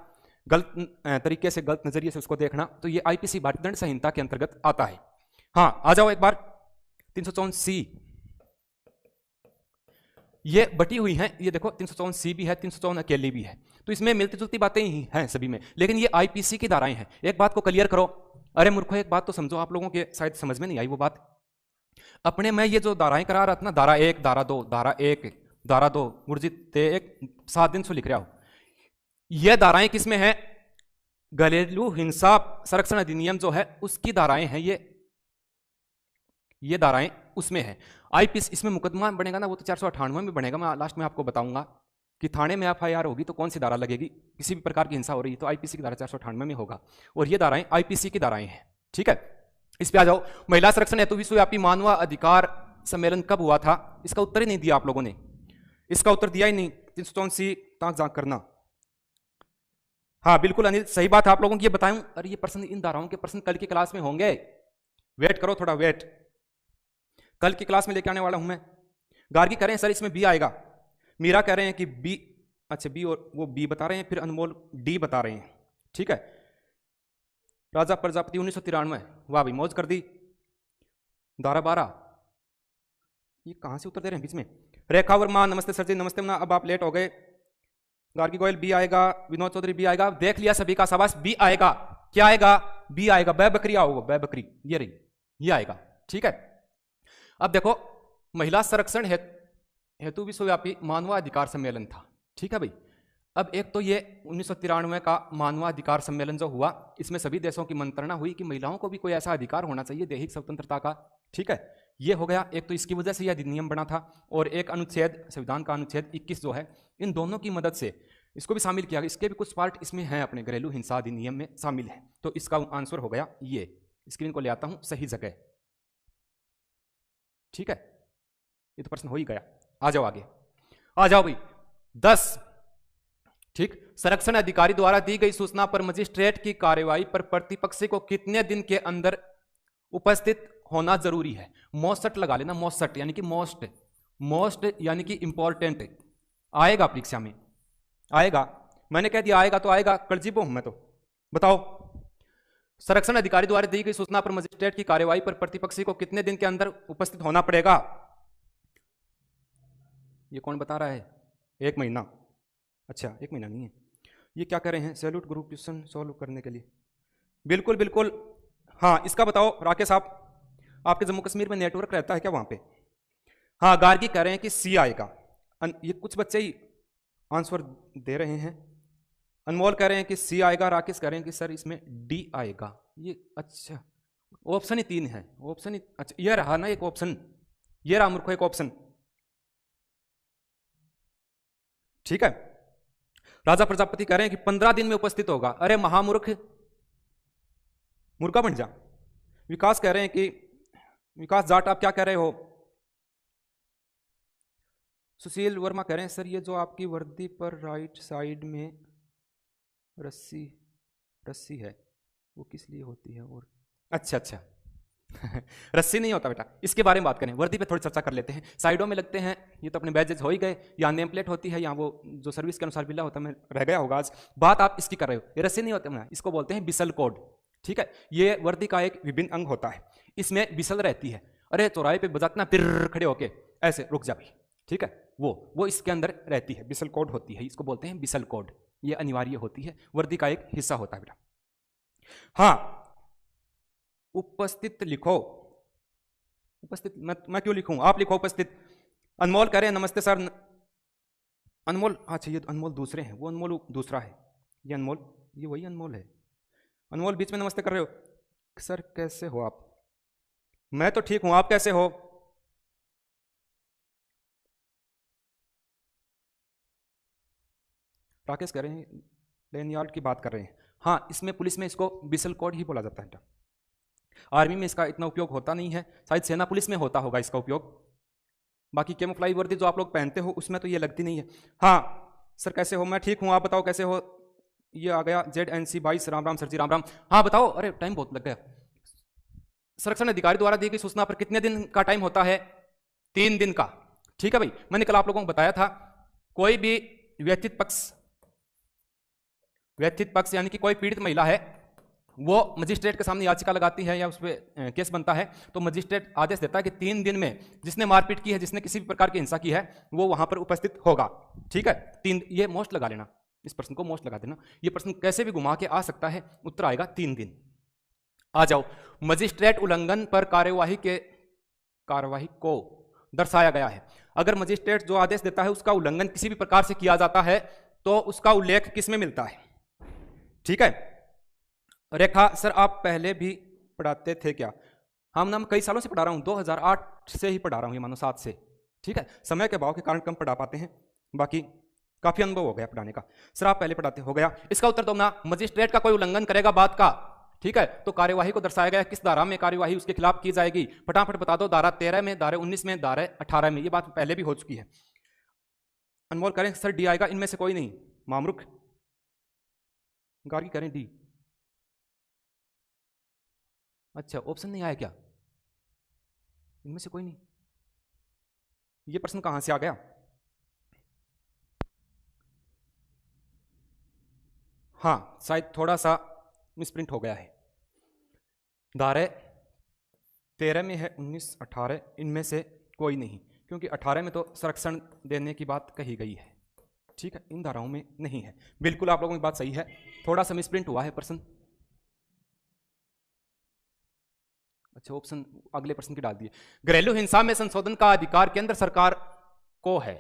गलत तरीके से, गलत नजरिए से उसको देखना, तो ये आईपीसी भारतीय दंड संहिता के अंतर्गत आता है। हाँ आ जाओ एक बार, 354 सी ये बटी हुई है, ये देखो 354 सी भी है, 354 अकेली भी है, तो इसमें मिलती जुलती बातें ही हैं सभी में, लेकिन ये आईपीसी की धाराएं हैं। एक बात को क्लियर करो, अरे मूर्खों एक बात तो समझो, आप लोगों के शायद समझ में नहीं आई वो बात। अपने मैं ये जो धाराएं करा रहा था ना, धारा 1, धारा 2, धारा 1, धारा 2, गुरजीत ते एक 7 दिन से लिख रहा हूं, ये धाराएं किसमें है? घरेलू हिंसा संरक्षण अधिनियम जो है उसकी धाराएं हैं ये धाराएं उसमें है। आईपीसी इसमें मुकदमा बनेगा ना, वो तो 498 में बनेगा, मैं लास्ट में आपको बताऊंगा कि थाने में एफआईआर होगी तो कौन सी धारा लगेगी, किसी भी प्रकार की हिंसा हो रही है तो आईपीसी की धारा 498 में होगा, और ये धाराएं आईपीसी की धाराएं हैं, ठीक है। इस पे आ जाओ, महिला संरक्षण हेतु विश्वव्यापी मानव अधिकार सम्मेलन कब हुआ था? इसका उत्तर ही नहीं दिया आप लोगों ने, इसका उत्तर दिया ही नहीं। 354 ताक जांच करना। हाँ बिल्कुल अनिल, सही बात है आप लोगों की, ये बताऊं, अरे ये प्रश्न, इन धाराओं के प्रश्न कल की क्लास में होंगे, वेट करो थोड़ा वेट, कल की क्लास में लेके आने वाला हूं मैं। गार्गी कह रहे हैं सर इसमें बी आएगा, मीरा कह रहे हैं कि बी, अच्छा बी, और वो बी बता रहे हैं, फिर अनमोल डी बता रहे हैं, ठीक है। राजा प्रजापति 1993, वाह भाई मौज कर दी। धारा 12, ये कहां से उत्तर दे रहे हैं बीच में? रेखा वर्मा नमस्ते सर जी, नमस्ते ना, अब आप लेट हो गए। गार्गी गोयल बी आएगा, विनोद चौधरी बी आएगा, देख लिया सभी का, शाबाश बी आएगा। क्या आएगा? बी आएगा, बै बकरी आओ, बै बकरी ये रही, ये आएगा, ठीक है। अब देखो, महिला संरक्षण हेतु विश्वव्यापी मानवाधिकार सम्मेलन था, ठीक है भाई। अब एक तो ये 1993 का मानवाधिकार सम्मेलन जो हुआ, इसमें सभी देशों की मंत्रणा हुई कि महिलाओं को भी कोई ऐसा अधिकार होना चाहिए दैहिक स्वतंत्रता का, ठीक है। ये हो गया एक, तो इसकी वजह से यह अधिनियम बना था, और एक अनुच्छेद, संविधान का अनुच्छेद 21 जो है, इन दोनों की मदद से इसको भी शामिल किया गया। इसके भी कुछ पार्ट इसमें हैं, अपने घरेलू हिंसा अधिनियम में शामिल है, तो इसका आंसर हो गया ये। स्क्रीन को ले आता हूं सही जगह, ठीक है। ये तो प्रश्न हो ही गया, आ जाओ आगे, आ जाओ भाई। 10, ठीक, संरक्षण अधिकारी द्वारा दी गई सूचना पर मजिस्ट्रेट की कार्यवाही पर प्रतिपक्षी को कितने दिन के अंदर उपस्थित होना जरूरी है? मोस्ट लगा लेना, मोस्ट यानी कि मोस्ट, मोस्ट यानी कि इंपॉर्टेंट, आएगा परीक्षा में आएगा, मैंने कह दिया आएगा तो आएगा, कलजीबो हूं मैं तो। बताओ, संरक्षण अधिकारी द्वारा दी गई सूचना पर मजिस्ट्रेट की कार्यवाही पर प्रतिपक्षी को कितने दिन के अंदर उपस्थित होना पड़ेगा? ये कौन बता रहा है? 1 महीना। अच्छा 1 महीना नहीं है। ये क्या कह रहे हैं? सैल्यूट ग्रुप क्वेश्चन सॉल्व करने के लिए। बिल्कुल बिल्कुल। हाँ इसका बताओ राकेश साहब, आपके जम्मू कश्मीर में नेटवर्क रहता है क्या वहां पे? हाँ गार्गी कह रहे हैं कि सी आएगा। ये कुछ बच्चे ही आंसर दे रहे हैं। अनमोल कह रहे हैं कि सी आएगा, राकेश कह रहे हैं कि सर इसमें डी आएगा। ये अच्छा ऑप्शन ही 3 है, ऑप्शन ही अच्छा ये रहा ना एक ऑप्शन, ये रहा मूर्खों एक ऑप्शन। ठीक है। राजा प्रजापति कह रहे हैं कि 15 दिन में उपस्थित होगा। अरे महामूर्ख, मुर्गा बन जा। विकास कह रहे हैं कि विकास जाट आप क्या कह रहे हो? सुशील वर्मा कह रहे हैं सर ये जो आपकी वर्दी पर राइट साइड में रस्सी है वो किस लिए होती है? और अच्छा रस्सी नहीं होता बेटा, इसके बारे में बात करें। वर्दी पे थोड़ी चर्चा कर लेते हैं। साइडों में लगते हैं, ये तो अपने बैजेज हो ही गए। यहाँ नेम प्लेट होती है, यहाँ वो जो सर्विस के अनुसार बिल्ला होता है, मैं रह गया होगा आज। बात आप इसकी कर रहे हो, ये रस्सी नहीं होती ना, इसको बोलते हैं बिसल कोड। ठीक है, ये वर्दी का एक विभिन्न अंग होता है, इसमें बिसल रहती है। अरे चौराहे पे बजाते ना फिर खड़े होके ऐसे रुक जा भाई, ठीक है, वो इसके अंदर रहती है, बिसल कोड होती है, इसको बोलते हैं बिसल कोड। ये अनिवार्य होती है, वर्दी का एक हिस्सा होता है बेटा। हाँ उपस्थित लिखो, उपस्थित मैं क्यों लिखूं, आप लिखो उपस्थित। अनमोल कह रहे हैं नमस्ते सर। अनमोल, अच्छा ये अनमोल दूसरे हैं, वो अनमोल दूसरा है, ये अनमोल, ये वही अनमोल है। अनमोल बीच में नमस्ते कर रहे हो। सर कैसे हो आप? मैं तो ठीक हूं, आप कैसे हो? राकेश कह रहे हैं लैंडयार्ड की बात कर रहे हैं। हाँ इसमें पुलिस में इसको बिसल कोड ही बोला जाता है। आर्मी में इसका इतना उपयोग होता नहीं है, शायद सेना पुलिस में होता होगा इसका उपयोग। बाकी कैमोफ्लेज वर्दी जो आप लोग पहनते हो उसमें तो ये लगती नहीं है। हाँ सर कैसे हो? मैं ठीक हूँ, आप बताओ कैसे हो? ये आ गया ZNC22, राम राम सर जी, राम राम। हाँ बताओ, अरे टाइम बहुत लग गया। संरक्षण अधिकारी द्वारा दी गई सूचना पर कितने दिन का टाइम होता है? 3 दिन का। ठीक है भाई, मैंने कल आप लोगों को बताया था, कोई भी व्यथित पक्ष यानी कि कोई पीड़ित महिला है, वो मजिस्ट्रेट के सामने याचिका लगाती है या उस पर केस बनता है, तो मजिस्ट्रेट आदेश देता है कि 3 दिन में जिसने मारपीट की है, जिसने किसी भी प्रकार की हिंसा की है, वो वहां पर उपस्थित होगा। ठीक है, 3, ये मोस्ट लगा लेना, इस प्रश्न को मोस्ट लगा देना। ये प्रश्न कैसे भी घुमा के आ सकता है, उत्तर आएगा 3 दिन। आ जाओ, मजिस्ट्रेट उल्लंघन पर कार्यवाही को दर्शाया गया है। अगर मजिस्ट्रेट जो आदेश देता है उसका उल्लंघन किसी भी प्रकार से किया जाता है तो उसका उल्लेख किसमें मिलता है? ठीक है। रेखा सर आप पहले भी पढ़ाते थे क्या? हम कई सालों से पढ़ा रहा हूं, 2008 से ही पढ़ा रहा हूं, ये मानो 7 से। ठीक है, समय के अभाव के कारण कम पढ़ा पाते हैं, बाकी काफी अनुभव हो गया पढ़ाने का। सर आप पहले पढ़ाते, हो गया। इसका उत्तर दो ना, मजिस्ट्रेट का कोई उल्लंघन करेगा बात का, ठीक है, तो कार्यवाही को दर्शाया गया किस धारा में कार्यवाही उसके खिलाफ की जाएगी। फटाफट बता दो, धारा 13 में, धारा 19 में, धारा 18 में। ये बात पहले भी हो चुकी है। अनमोल करें सर डी आएगा, इनमें से कोई नहीं। मामरुख गार्गी करें डी। अच्छा ऑप्शन नहीं आया क्या? इनमें से कोई नहीं। ये प्रश्न कहां से आ गया? हाँ शायद थोड़ा सा मिसप्रिंट हो गया है। धारा 13 में है, 19, 18, इनमें से कोई नहीं, क्योंकि 18 में तो संरक्षण देने की बात कही गई है। ठीक है, इन धाराओं में नहीं है। बिल्कुल आप लोगों की बात सही है, थोड़ा सा मिसप्रिंट हुआ है प्रश्न। अच्छा ऑप्शन अगले प्रश्न की डाल दिए। घरेलू हिंसा में संशोधन का अधिकार केंद्र सरकार को है,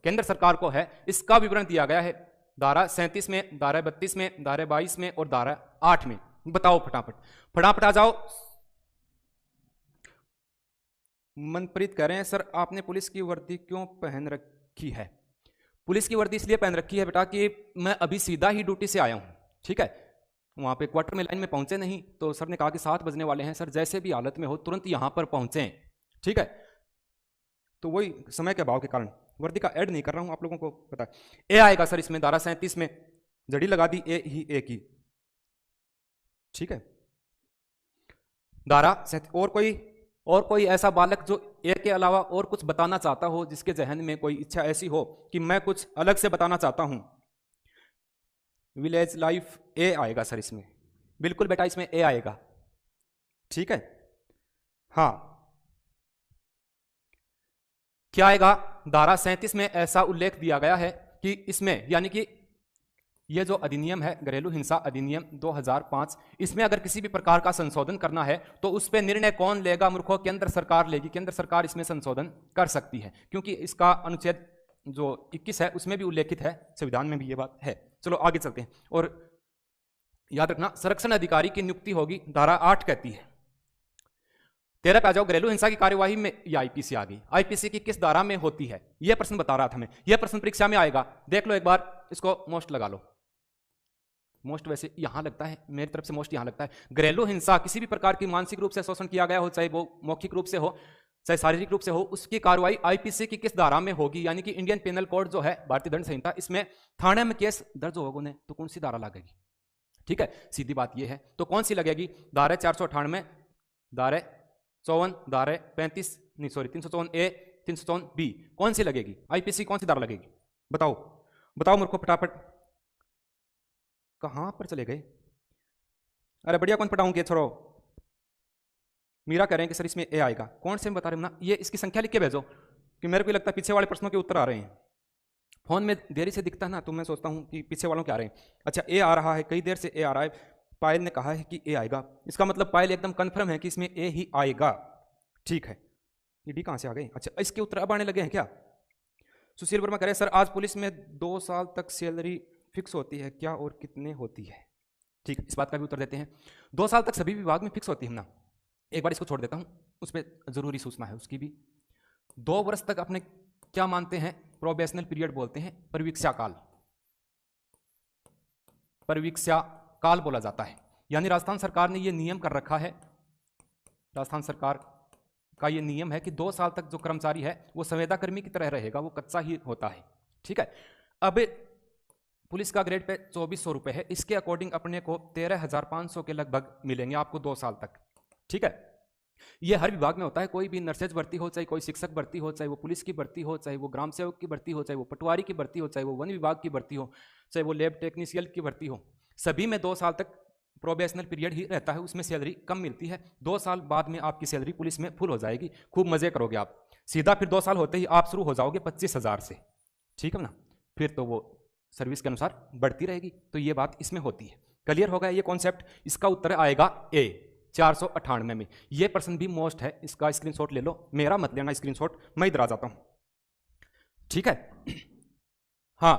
केंद्र सरकार को है। इसका विवरण दिया गया है धारा 37 में, धारा 32 में, धारा 22 में और धारा 8 में। बताओ फटाफट आ जाओ। मनप्रीत कह रहे हैं सर आपने पुलिस की वर्दी क्यों पहन रखी है? पुलिस की वर्दी इसलिए पहन रखी है बेटा कि मैं अभी सीधा ही ड्यूटी से आया हूं। ठीक है, वहां पे क्वार्टर में लाइन में पहुंचे नहीं, तो सर ने कहा कि 7 बजने वाले हैं सर, जैसे भी हालत में हो तुरंत यहां पर पहुंचे। ठीक है, तो वही समय के अभाव के कारण वर्दी का ऐड नहीं कर रहा हूं, आप लोगों को पता है। ए आएगा सर इसमें, धारा 37 में जड़ी लगा दी, ए की। ठीक है, धारा और कोई ऐसा बालक जो ए के अलावा और कुछ बताना चाहता हो, जिसके जहन में कोई इच्छा ऐसी हो कि मैं कुछ अलग से बताना चाहता हूं। विलेज लाइफ ए आएगा सर इसमें, बिल्कुल बेटा इसमें ए आएगा, ठीक है। हाँ, क्या आएगा, धारा 37 में ऐसा उल्लेख दिया गया है कि इसमें, यानी कि यह जो अधिनियम है घरेलू हिंसा अधिनियम 2005, इसमें अगर किसी भी प्रकार का संशोधन करना है तो उस पर निर्णय कौन लेगा मूर्खों, केंद्र सरकार लेगी। केंद्र सरकार इसमें संशोधन कर सकती है क्योंकि इसका अनुच्छेद जो 21 है उसमें भी उल्लेखित है, संविधान में भी ये बात है। चलो आगे चलते हैं। और याद रखना, संरक्षण अधिकारी की नियुक्ति होगी, धारा 8 कहती है। 13 पे आ जाओ, घरेलू हिंसा की कार्यवाही में, ये आईपीसी आ गई। आईपीसी की किस धारा में होती है, यह प्रश्न बता रहा था मैं, यह प्रश्न परीक्षा में आएगा, देख लो एक बार, इसको मोस्ट लगा लो। मोस्ट वैसे यहां लगता है, मेरी तरफ से मोस्ट यहां लगता है। घरेलू हिंसा किसी भी प्रकार की मानसिक रूप से शोषण किया गया हो, चाहे वो मौखिक रूप से हो चाहे शारीरिक रूप से हो, उसकी कार्रवाई आईपीसी की किस धारा में होगी, यानी कि इंडियन पेनल कोड जो है, भारतीय दंड संहिता, इसमें थाने में केस दर्ज होगा ने तो कौन सी धारा लगेगी, ठीक है, सीधी बात यह है। तो कौन सी लगेगी, धारा 498, धारा 54, धारा 35, नहीं सॉरी 354 ए, 354 बी, कौन सी लगेगी, आईपीसी कौन सी धारा लगेगी, बताओ बताओ मुझको फटाफट। कहां पर चले गए, अरे बढ़िया, कौन पटाऊं के छोड़ो। मीरा कह रहे हैं कि सर इसमें ए आएगा, कौन से में बता रहे हो ना, ये इसकी संख्या लिख के भेजो कि मेरे को लगता है पीछे वाले प्रश्नों के उत्तर आ रहे हैं। फोन में देरी से दिखता है ना, तो मैं सोचता हूं कि पीछे वालों के आ रहे हैं। अच्छा, ए आ रहा है, कई देर से ए आ रहा है, पायल ने कहा है कि ए आएगा, इसका मतलब पायल एकदम कन्फर्म है कि इसमें ए ही आएगा, ठीक है। ये डी कहां से आ गए, अच्छा इसके उत्तर अब आने लगे हैं क्या। सुशील वर्मा कह रहे हैं सर आज पुलिस में 2 साल तक सैलरी फिक्स होती है क्या और कितने होती है, ठीक, इस बात का भी उत्तर देते हैं। 2 साल तक सभी विभाग में फिक्स होती है ना, एक बार इसको छोड़ देता हूं, उस पर जरूरी सूचना है उसकी भी। 2 वर्ष तक अपने क्या मानते हैं, प्रोबेशनल पीरियड बोलते हैं, परिवीक्षा काल, परिवीक्षा काल बोला जाता है। यानी राजस्थान सरकार ने यह नियम कर रखा है, राजस्थान सरकार का यह नियम है कि 2 साल तक जो कर्मचारी है वो संविदा कर्मी की तरह रहेगा, वो कच्चा ही होता है, ठीक है। अब पुलिस का ग्रेड पे 2400 रुपए है, इसके अकॉर्डिंग अपने को 13,500 के लगभग मिलेंगे आपको 2 साल तक, ठीक है। ये हर विभाग में होता है, कोई भी नर्सेज भर्ती हो, चाहे कोई शिक्षक भर्ती हो, चाहे वो पुलिस की भर्ती हो, चाहे वो ग्राम सेवक की भर्ती हो, चाहे वो पटवारी की भर्ती हो, चाहे वो वन विभाग की भर्ती हो, चाहे वो लैब टेक्नीशियन की भर्ती हो, सभी में 2 साल तक प्रोबेशनल पीरियड ही रहता है, उसमें सैलरी कम मिलती है। 2 साल बाद में आपकी सैलरी पुलिस में फुल हो जाएगी, खूब मजे करोगे आप, सीधा फिर 2 साल होते ही आप शुरू हो जाओगे 25,000 से, ठीक है ना, फिर तो वो सर्विस के अनुसार बढ़ती रहेगी। तो ये बात इसमें होती है, क्लियर होगा ये कॉन्सेप्ट। इसका उत्तर आएगा ए 498 में। ये प्रश्न भी मोस्ट है, इसका स्क्रीनशॉट ले लो, मेरा मत लेना स्क्रीनशॉट, मैं इधर आ जाता हूं, ठीक है। हाँ,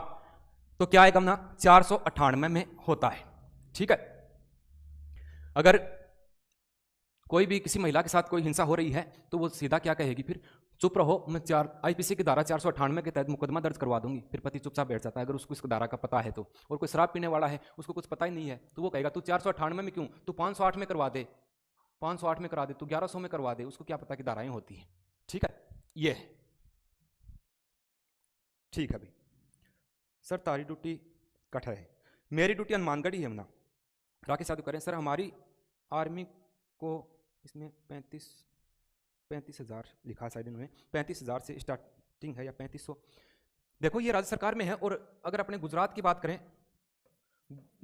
तो क्या आएगा ना, 498 में होता है, ठीक है। अगर कोई भी किसी महिला के साथ कोई हिंसा हो रही है तो वो सीधा क्या कहेगी, फिर चुप रहो, मैं आईपीसी की धारा 498 के तहत मुकदमा दर्ज करवा दूंगी, फिर पति चुपचाप बैठ जाता है अगर उसको इस धारा का पता है तो। और कोई शराब पीने वाला है, उसको कुछ पता ही नहीं है, तो वो कहेगा तू 498 में क्यों, तू 508 में करवा दे, 508 में करा दे, तू 1100 में करवा दे, उसको क्या पता कि धाराएं होती हैं, ठीक है। ये है, ठीक है भाई। सर तारी ड्यूटी कठर है, मेरी ड्यूटी हनुमानगढ़ ही है ना, राकेश यादव करें सर हमारी आर्मी को इसमें 35,000 लिखा शायद इन्होंने, 35,000 से स्टार्टिंग है या 3500। देखो ये राज्य सरकार में है, और अगर अपने गुजरात की बात करें,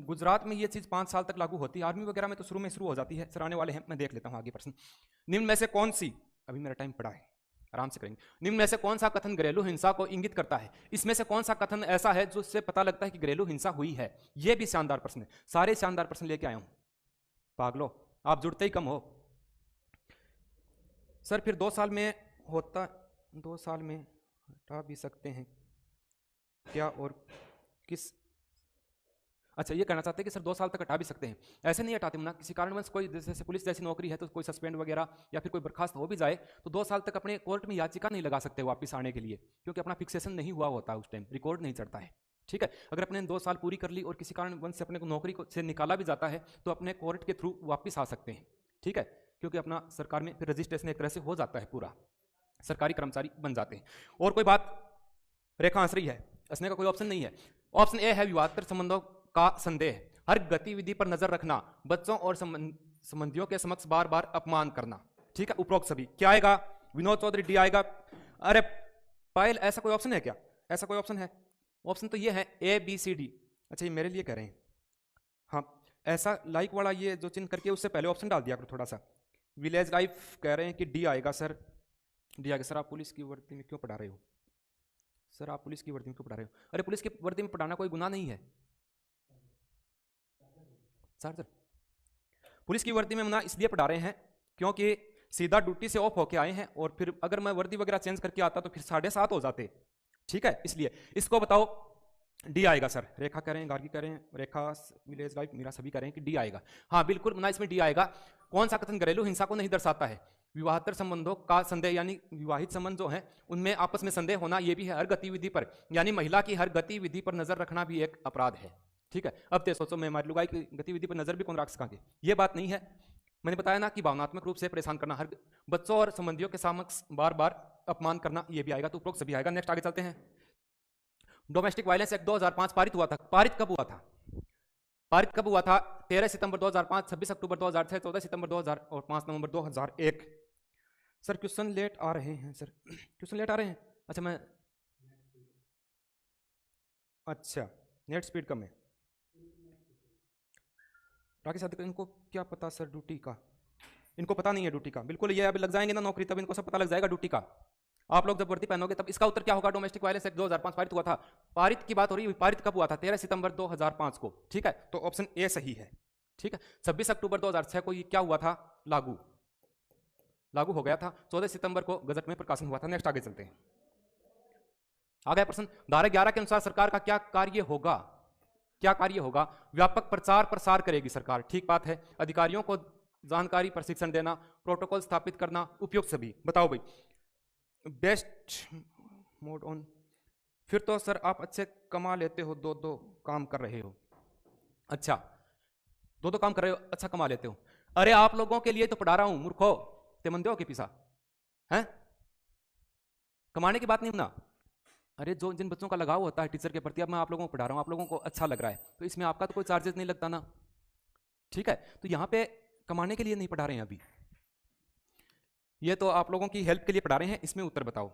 गुजरात में ये चीज 5 साल तक लागू होती है, आर्मी वगैरह में तो शुरू हो जाती है, सर आने वाले हैं, मैं देख लेता हूं आगे प्रश्न। निम्न में से कौन सी, अभी मेरा टाइम पड़ा है, आराम से करेंगे। निम्न में से कौन सा कथन घरेलू हिंसा को इंगित करता है, इसमें से कौन सा कथन ऐसा है जो इससे पता लगता है कि घरेलू हिंसा हुई है। यह भी शानदार प्रश्न है, सारे शानदार प्रश्न लेके आया हूं, पागलो आप जुड़ते ही कम हो। सर फिर 2 साल में होता, 2 साल में हटा भी सकते हैं क्या, और किस, अच्छा ये कहना चाहते हैं कि सर 2 साल तक हटा भी सकते हैं, ऐसे नहीं हटाते ना, किसी कारणवश कोई जैसे पुलिस जैसी नौकरी है तो कोई सस्पेंड वगैरह या फिर कोई बर्खास्त हो भी जाए तो 2 साल तक अपने कोर्ट में याचिका नहीं लगा सकते वापस आने के लिए, क्योंकि अपना फिक्सेशन नहीं हुआ होता है उस टाइम, रिकॉर्ड नहीं चढ़ता है, ठीक है। अगर अपने 2 साल पूरी कर ली और किसी कारणवश से अपने को नौकरी से निकाला भी जाता है तो अपने कोर्ट के थ्रू वापस आ सकते हैं, ठीक है, क्योंकि अपना सरकार में फिर रजिस्ट्रेशन एक तरह से हो जाता है, पूरा सरकारी कर्मचारी बन जाते हैं। और कोई बात रेखा हंस रही है, हंसने का कोई ऑप्शन नहीं है। ऑप्शन ए है विवादास्पद संबंधों का संदेह, हर गतिविधि पर नजर रखना, बच्चों और संबंधियों के समक्ष बार बार अपमान करना, ठीक है, उपरोक्त सभी। क्या आएगा, विनोद चौधरी डी आएगा। अरे पायल ऐसा कोई ऑप्शन है क्या, ऐसा कोई ऑप्शन है, ऑप्शन तो ये है ए बी सी डी, अच्छा ये मेरे लिए कह रहे हैं, हाँ ऐसा लाइक वाला ये जो चिन्ह करके उससे पहले ऑप्शन डाल दिया करो थोड़ा सा। विलेज लाइफ कह रहे हैं कि डी आएगा सर, डी आएगा सर। आप पुलिस की वर्दी में क्यों पढ़ा रहे हो सर? आप पुलिस की वर्दी में क्यों पढ़ा रहे हो? अरे पुलिस की वर्दी में पढ़ाना कोई गुनाह नहीं है सर। पुलिस की वर्दी में मना इसलिए पढ़ा रहे हैं क्योंकि सीधा ड्यूटी से ऑफ होके आए हैं, और फिर अगर मैं वर्दी वगैरह चेंज करके आता तो फिर 7:30 हो जाते। ठीक है, इसलिए इसको बताओ डी आएगा सर। रेखा कह रहे हैं, गार्गी कह रहे हैं, रेखा, विलेज लाइफ, मीरा सभी कह रहे हैं कि डी आएगा। हाँ बिल्कुल मुन्ना, इसमें डी आएगा। कौन सा कथन घरेलू हिंसा को नहीं दर्शाता है? विवाहेतर संबंधों का संदेह, यानी विवाहित संबंध जो है उनमें आपस में संदेह होना, ये भी है। हर गतिविधि पर, यानी महिला की हर गतिविधि पर नजर रखना भी एक अपराध है। ठीक है, अब तो सोचो मैं हमारी लुगाई की गतिविधि पर नजर भी कौन रख सकेंगे? ये बात नहीं है। मैंने बताया ना कि भावनात्मक रूप से परेशान करना, हर बच्चों और संबंधियों के समक्ष बार बार अपमान करना, ये भी आएगा। तो उपरोक्त सभी आएगा। नेक्स्ट आगे चलते हैं। डोमेस्टिक वायलेंस एक्ट 2005 पारित हुआ था। पारित कब हुआ था? पारित कब हुआ था? 13 सितंबर 2005, 26 अक्टूबर 2006, 14 सितंबर 2000 और 5 नवंबर 2001। सर क्वेश्चन लेट आ रहे हैं सर, क्वेश्चन लेट आ रहे हैं। अच्छा मैं, अच्छा नेट स्पीड कम है। राकेश साहब इनको क्या पता सर ड्यूटी का? इनको पता नहीं है ड्यूटी का। बिल्कुल, ये अभी लग जाएंगे ना नौकरी, तब इनको सब पता लग जाएगा ड्यूटी का। आप लोग जब वर्दी पहनोगे तब। इसका उत्तर क्या होगा? डोमेस्टिक वायलेंस एक्ट 2005 पारित हुआ था। पारित की बात हो रही है, पारित कब हुआ था? 13 सितंबर 2005 को। ठीक है, तो ऑप्शन ए सही है। ठीक है, 26 अक्टूबर 2006 को ये क्या हुआ था? लागू हो गया था। 14 सितंबर को गजट में प्रकाशन हुआ था। नेक्स्ट आगे चलते हैं। आ गया प्रश्न। धारा 11 के अनुसार सरकार का क्या कार्य होगा? क्या कार्य होगा? व्यापक प्रचार प्रसार करेगी सरकार। ठीक बात है। अधिकारियों को जानकारी प्रशिक्षण देना, प्रोटोकॉल स्थापित करना, उपयुक्त सभी। बताओ भाई, बेस्ट मोड ऑन। फिर तो सर आप अच्छे कमा लेते हो, दो काम कर रहे हो। अच्छा, दो काम कर रहे हो, अच्छा कमा लेते हो। अरे आप लोगों के लिए तो पढ़ा रहा हूं मूर्खो, ते मंदे हो के पीछा हैं? कमाने की बात नहीं ना। अरे जो जिन बच्चों का लगाव होता है टीचर के प्रति, अब मैं आप लोगों को पढ़ा रहा हूं, आप लोगों को अच्छा लग रहा है, तो इसमें आपका तो कोई चार्जेस नहीं लगता ना। ठीक है, तो यहां पे कमाने के लिए नहीं पढ़ा रहे हैं अभी, ये तो आप लोगों की हेल्प के लिए पढ़ा रहे हैं। इसमें उत्तर बताओ,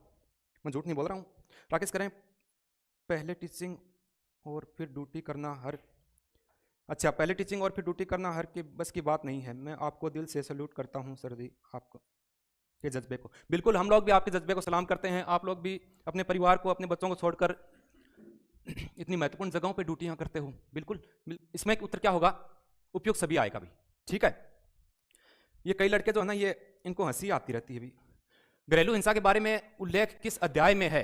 मैं झूठ नहीं बोल रहा हूं। राकेश करें, पहले टीचिंग और फिर ड्यूटी करना हर, अच्छा पहले टीचिंग और फिर ड्यूटी करना हर के बस की बात नहीं है। मैं आपको दिल से सैल्यूट करता हूं सर जी, आपको के जज्बे को। बिल्कुल, हम लोग भी आपके जज्बे को सलाम करते हैं। आप लोग भी अपने परिवार को, अपने बच्चों को छोड़कर इतनी महत्वपूर्ण जगहों पे ड्यूटियां करते हो। बिल्कुल, इसमें उत्तर क्या होगा? उपयुक्त सभी आएगा भी। ठीक है, ये कई लड़के जो है ना, ये इनको हंसी आती रहती है भी। घरेलू हिंसा के बारे में उल्लेख किस अध्याय में है?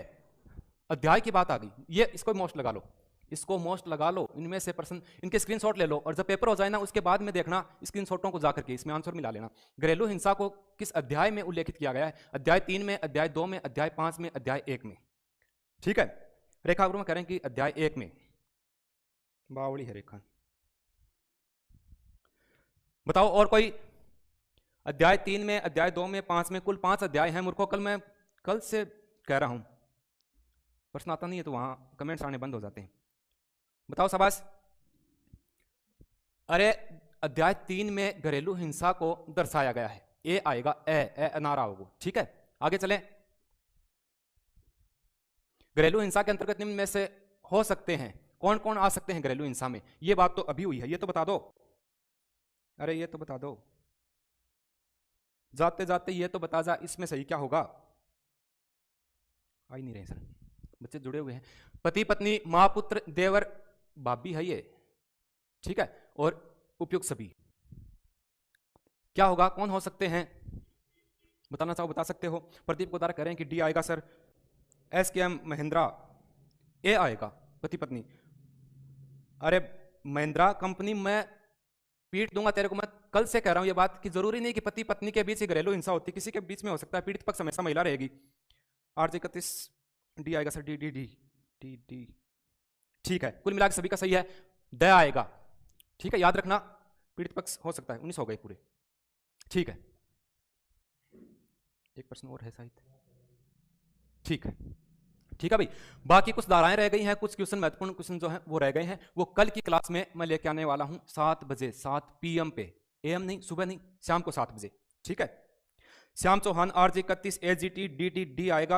अध्याय की बात आ गई, ये इसको मोस्ट लगा लो, इसको मोस्ट लगा लो। इनमें से प्रश्न, इनके स्क्रीनशॉट ले लो, और जब पेपर हो जाए ना उसके बाद में देखना स्क्रीनशॉटों को जाकर के इसमें आंसर मिला लेना। घरेलू हिंसा को किस अध्याय में उल्लेखित किया गया है? अध्याय 3 में, अध्याय 2 में, अध्याय 5 में, अध्याय 1 में। ठीक है, रेखा वर्मा कह रहे हैं कि अध्याय 1 में। बावड़ी है रेखा। बताओ और कोई? अध्याय 3 में, अध्याय 2 में, 5 में, कुल 5 अध्याय हैं मूर्खों। कल से कह रहा हूं, प्रश्न आता नहीं है तो वहां कमेंट्स आने बंद हो जाते हैं। बताओ शाबाश। अरे अध्याय 3 में घरेलू हिंसा को दर्शाया गया है। ए आएगा, ए अनारा होगा। ठीक है, आगे चलें। घरेलू हिंसा के अंतर्गत निम्न में से हो सकते हैं, कौन कौन आ सकते हैं घरेलू हिंसा में? ये बात तो अभी हुई है, ये तो बता दो। अरे ये तो बता दो, जाते जाते ये तो बता जा, इसमें सही क्या होगा? आ ही नहीं रहे सर, बच्चे जुड़े हुए हैं। पति पत्नी, मां पुत्र, देवर, भाभी है ये। ठीक है, और उपयुक्त सभी क्या होगा? कौन हो सकते हैं? बताना चाहो बता सकते हो। प्रदीप गोदारा कह रहे हैं कि डी आएगा सर। SKM महिंद्रा, ए आएगा, पति पत्नी। अरे महिंद्रा कंपनी, मैं पीट दूंगा तेरे को। मैं कल से कह रहा हूं ये बात कि जरूरी नहीं कि पति पत्नी के बीच ही घरेलू हिंसा होती, किसी के बीच में हो सकता है। पीड़ित पक्ष हमेशा महिला रहेगी। RJ 31 डी आएगा sir, D D D D D. ठीक है, कुल मिलाकर सभी का सही है। द आएगा। ठीक है, याद रखना, पीड़ित पक्ष हो सकता है। 19 हो गए पूरे। ठीक है, एक प्रश्न और है शायद। ठीक है, ठीक है भाई। बाकी कुछ धाराएं रह गई हैं, कुछ क्वेश्चन, महत्वपूर्ण क्वेश्चन जो हैं वो रह गए हैं। वो कल की क्लास में मैं लेके आने वाला हूं 7 बजे, 7 PM पे। AM नहीं, सुबह नहीं, शाम को 7 बजे। ठीक है, Shyam Chauhan RJ 31 AGT DT D आएगा।